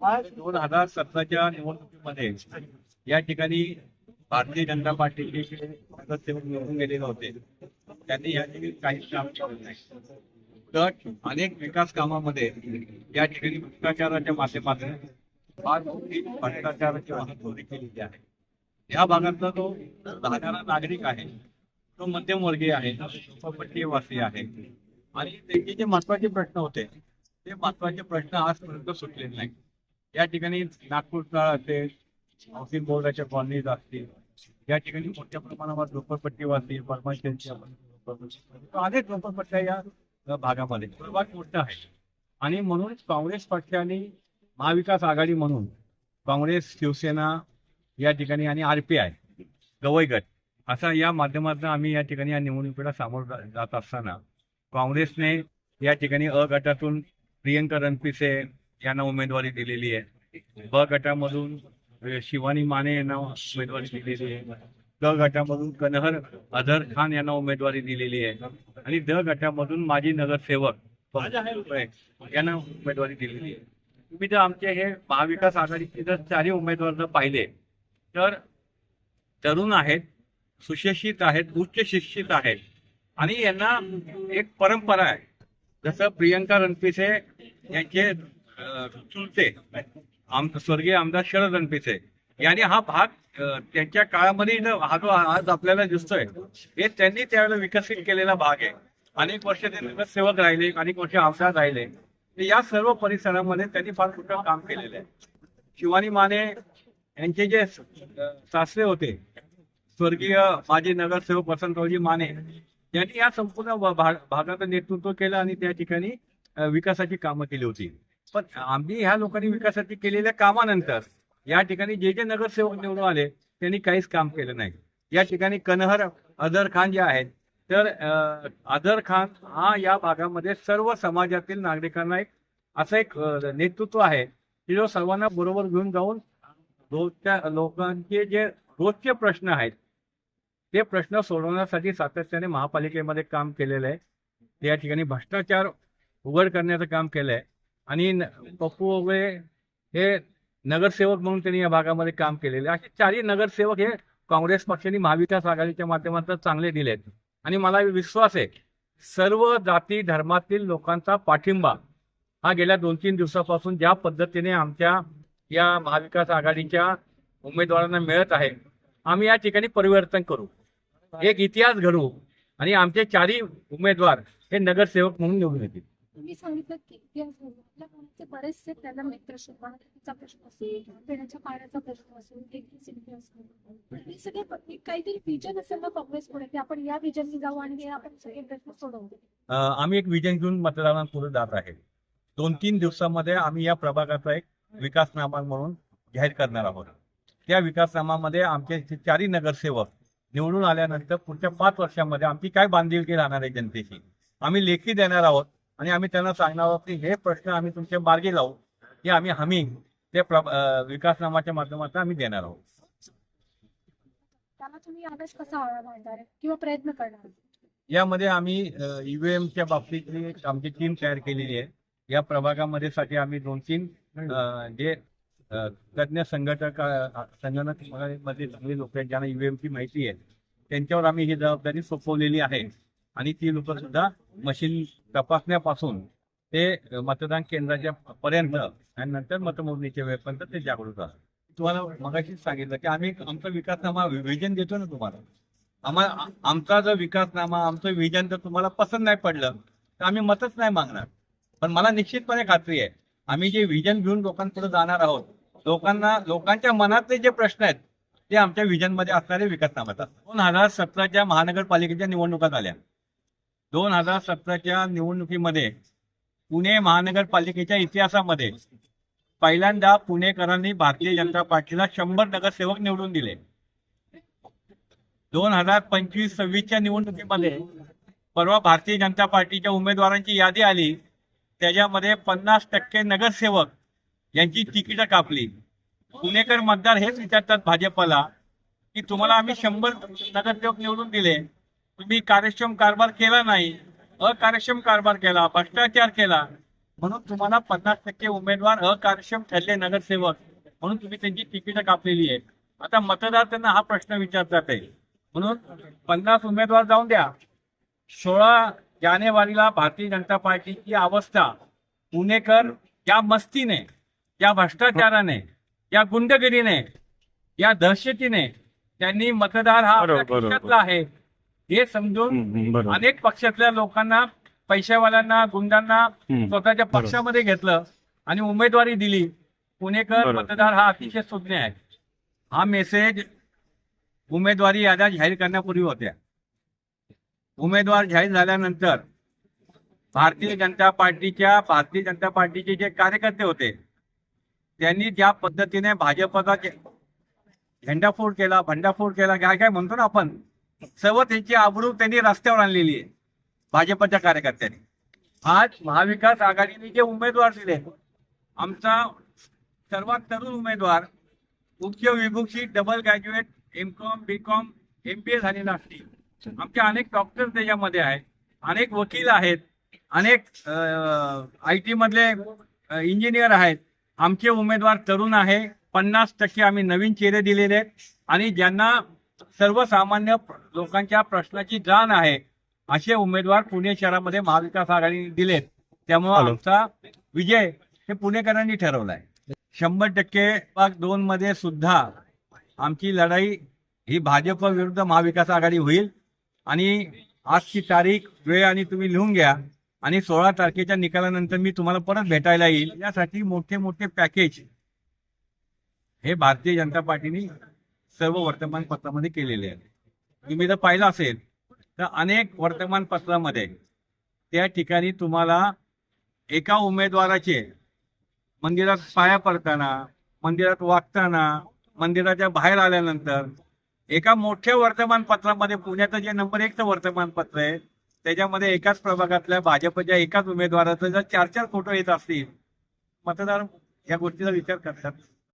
2017च्या निवडणुकीमध्ये या ठिकाणी भारतीय जनता पार्टीचे जे नगरसेवक निवडून गेलेले होते त्यांनी या ठिकाणी काहीच काम केलं नाही. तर अनेक विकास कामामध्ये या ठिकाणी भ्रष्टाचाराच्या माध्यमातून फार मोठी भ्रष्टाचाराची वाहतूक केलेली आहे. या भागातला जो राहणारा नागरिक आहे तो मध्यमवर्गीय आहे, झोपडपट्टी वासी आहे आणि त्यांचे जे महत्वाचे प्रश्न होते ते महत्वाचे प्रश्न आजपर्यंत सुटलेले नाही. या ठिकाणी नागपूरचा असेल, हाऊसिंग बोर्डाच्या कॉलनीज असतील, या ठिकाणी मोठ्या प्रमाणावर झोपडपट्टीवासी अनेक झोपडपट्ट्या या भागामध्ये सर्वात मोठं आहे. आणि म्हणून काँग्रेस पक्षाने महाविकास आघाडी म्हणून काँग्रेस, शिवसेना या ठिकाणी आणि RPI गवई गट असा या माध्यमातून आम्ही या ठिकाणी या निवडणुकीला सामोरं जात असताना काँग्रेसने या ठिकाणी अ गटातून प्रियंका रणपिसे यांना उमेदवारी दिलेली आहे. ब गटामधून शिवानी माने यांना उमेदवारी दिलेली आहे. क गटामधून कन्हर अझर खान यांना उमेदवारी दिलेली आहे आणि ड गटामधून माजी नगरसेवक यांना उमेदवारी दिलेली आहे. तुम्ही जर आमचे हे महाविकास आघाडीचे जर चारही उमेदवार जर पाहिले तर तरुण आहेत, सुशिक्षित आहेत, उच्च शिक्षित आहेत आणि यांना एक परंपरा आहे. जसं प्रियंका रणपिसे यांचे चुलते स्वर्गीय आमदार शरद रणपिसे यांनी हा भाग त्यांच्या काळामध्ये हा जो आज आपल्याला दिसतोय हे त्यांनी त्यावेळेला विकसित केलेला भाग आहे. अनेक वर्ष ते नगरसेवक राहिले, अनेक वर्ष आमदार राहिले. या सर्व परिसरामध्ये त्यांनी फार मोठं काम केलेलं आहे. शिवानी माने यांचे जे सासरे होते स्वर्गीय माजी नगरसेवक वसंतरावजी माने यांनी या संपूर्ण भागाचं नेतृत्व केलं आणि त्या ठिकाणी विकासाची कामं केली होती. पण आम्ही ह्या लोकांनी विकासाची केलेल्या कामानंतर या ठिकाणी जे जे नगरसेवक निवडून आले त्यांनी काहीच काम केलं नाही. या ठिकाणी कन्हर अझर खान जे आहेत तर अझर खान हा या भागामध्ये सर्व समाजातील नागरिकांना असं एक नेतृत्व आहे की जो सर्वांना बरोबर घेऊन जाऊन लोकांचे जे रोजचे प्रश्न आहेत ते प्रश्न सोडवण्यासाठी सातत्याने महापालिकेमध्ये काम केलेलं आहे. या ठिकाणी भ्रष्टाचार उघड करण्याचं काम केलं आहे आणि पप्पू वगैरे हे नगरसेवक म्हणून त्यांनी या भागामध्ये काम केलेले. असे चारही नगरसेवक हे काँग्रेस पक्षाने महाविकास आघाडीच्या माध्यमातून चांगले दिलेत आणि मला विश्वास आहे सर्व जाती धर्मातील लोकांचा पाठिंबा हा गेल्या 2-3 दिवसापासून ज्या पद्धतीने आमच्या या महाविकास आघाडीच्या उमेदवारांना मिळत आहे आम्ही या ठिकाणी परिवर्तन करू, एक इतिहास घडवू आणि आमचे चारही उमेदवार हे नगरसेवक म्हणून निवडून येतील. तुम्ही सांगितलं की इतिहास आपल्या कोणाचे बरेचसे त्याला मित्र शेतमालाचा प्रश्न असेल, पिण्याच्या पाण्याचा प्रश्न असेल, इलेक्ट्रिसिटी असेल, हे सगळे काहीतरी विजन असेल ना काँग्रेस पुढे की आपण या विजनने जाऊ आणि हे आपण सगळे प्रश्न सोडवू. आम्ही एक विजन घेऊन मतदारांपुढे जात आहे. 2-3 दिवसामध्ये आम्ही या प्रभागाचा एक विकासनामा म्हणून जाहीर करणार आहोत. त्या विकासनामामध्ये आमचे चारही नगरसेवक निवडून आल्यानंतर पुढच्या 5 वर्षांमध्ये आमची काय बांधिलकी राहणार आहे जनतेशी आम्ही लेखी देणार आहोत आणि आम्ही त्यांना सांगणार आहोत की हे प्रश्न आम्ही तुमच्या मार्गी लावू की आम्ही हमी ते विकासनामाच्या माध्यमातून आम्ही देणार आहोत. त्याला तुम्ही यावेळेस कसा आळा घालणार आहे किंवा प्रयत्न करणार? यामध्ये आम्ही EVMच्या बाबतीतली आमची टीम तयार केलेली आहे. या प्रभागामध्ये साठी आम्ही 2-3 जे तज्ञ संगणकामध्ये चांगले लोक आहेत ज्यांना EVMची माहिती आहे त्यांच्यावर आम्ही ही जबाबदारी सोपवलेली आहे आणि ती लोक सुद्धा मशीन तपासण्यापासून ते मतदान केंद्राच्या पर्यंत आणि नंतर मतमोजणीच्या वेळेपर्यंत ते जागृत असतात. तुम्हाला मगाशीच सांगितलं की आम्ही आमचा विकासनामा विजन देतो ना तुम्हाला. आमचा जर विकासनामा आमचं विजन जर तुम्हाला पसंत नाही पडलं तर आम्ही मतच नाही मागणार. पण मला निश्चितपणे खात्री आहे आम्ही जे विजन घेऊन लोकांपुढे जाणार आहोत लोकांच्या मनातले जे प्रश्न आहेत ते आमच्या विजन मध्ये असणारे विकासनामात. 2017च्या महानगरपालिकेच्या निवडणुका झाल्या. 2017च्या निवडणुकीमध्ये पुणे महानगरपालिकेच्या इतिहासामध्ये पहिल्यांदा पुणेकरांनी भारतीय जनता पार्टीला 100 नगरसेवक निवडून दिले. 2025-26च्या निवडणुकीमध्ये परवा भारतीय जनता पार्टीच्या उमेदवारांची यादी आली त्याच्यामध्ये 50% नगरसेवक यांची तिकीटं कापली. पुणेकर मतदार हेच विचारतात भाजपला की तुम्हाला आम्ही 100 नगरसेवक निवडून दिले, तुम्ही कार्यक्षम कारभार केला नाही, अकार्यक्षम कारभार केला, भ्रष्टाचार केला. म्हणून तुम्हाला 50% उमेदवार अकार्यक्षम ठरले नगरसेवक म्हणून तुम्ही त्यांची तिकीटं कापलेली आहे. आता मतदार त्यांना हा प्रश्न विचारतात आहे. म्हणून 50 उमेदवार जाऊन द्या. 16 जानेवारीला भारतीय जनता पार्टीची अवस्था पुणेकर या मस्तीने, या भ्रष्टाचाराने, या गुंडगिरीने, या दहशतीने त्यांनी मतदार हा आपल्या बरोबर, खिशातला आहे हे समजून बरोबर. अनेक पक्षातल्या लोकांना, पैशावाल्यांना, गुंडांना स्वतःच्या पक्षामध्ये घेतलं आणि उमेदवारी दिली. पुणेकर बरोबर. मतदार हा अतिशय सुज्ञ आहे. हा मेसेज उमेदवारी याद्या जाहीर करण्यापूर्वी होत्या. उमेदवार जाहीर झाल्यानंतर भारतीय जनता पार्टीचे जे कार्यकर्ते होते त्यांनी ज्या पद्धतीने भाजपचा झेंडाफोड केला, भंडाफोड केला, काय काय म्हणतो ना आपण, सर्व त्यांची आबरू त्यांनी रस्त्यावर आणलेली आहे भाजपच्या कार्यकर्त्यांनी. आज महाविकास आघाडीने जे उमेदवार दिले, आमचा सर्वात तरुण उमेदवार उच्च विभूषित, double graduate, MCom, BCom, MBA झालेला असतील. आमचे अनेक डॉक्टर त्याच्यामध्ये आहेत, अनेक वकील आहेत, अनेक IT मधले इंजिनियर आहेत. आमचे उमेदवार तरुण आहे. 50% आम्ही नवीन चेहरे दिलेले आहेत आणि ज्यांना सर्वसामान्य लोकांच्या प्रश्नाची जाण आहे असे उमेदवार पुणे शहरामध्ये महाविकास आघाडीने दिलेत. त्यामुळे आमचा विजय हे पुणेकरांनी ठरवलाय. 100% भाग 2 मध्ये सुद्धा आमची लढाई ही भाजप विरुद्ध महाविकास आघाडी होईल आणि आजची तारीख, वेळ आणि तुम्ही लिहून घ्या आणि 16 तारखेच्या निकालानंतर मी तुम्हाला परत भेटायला येईल. यासाठी मोठे मोठे पॅकेज हे भारतीय जनता पार्टीने सर्व वर्तमानपत्रामध्ये केलेले आहे. तुम्ही जर पाहिलं असेल तर अनेक वर्तमानपत्रामध्ये त्या ठिकाणी तुम्हाला एका उमेदवाराचे मंदिरात पाया पडताना, मंदिरात वागताना, मंदिराच्या बाहेर आल्यानंतर एका मोठ्या वर्तमानपत्रामध्ये, पुण्याचं जे नंबर 1चं वर्तमानपत्र आहे त्याच्यामध्ये एकाच प्रभागातल्या भाजपच्या एकाच उमेदवाराचा जर 4-4 फोटो येत असतील, मतदार या गोष्टीचा विचार करतात.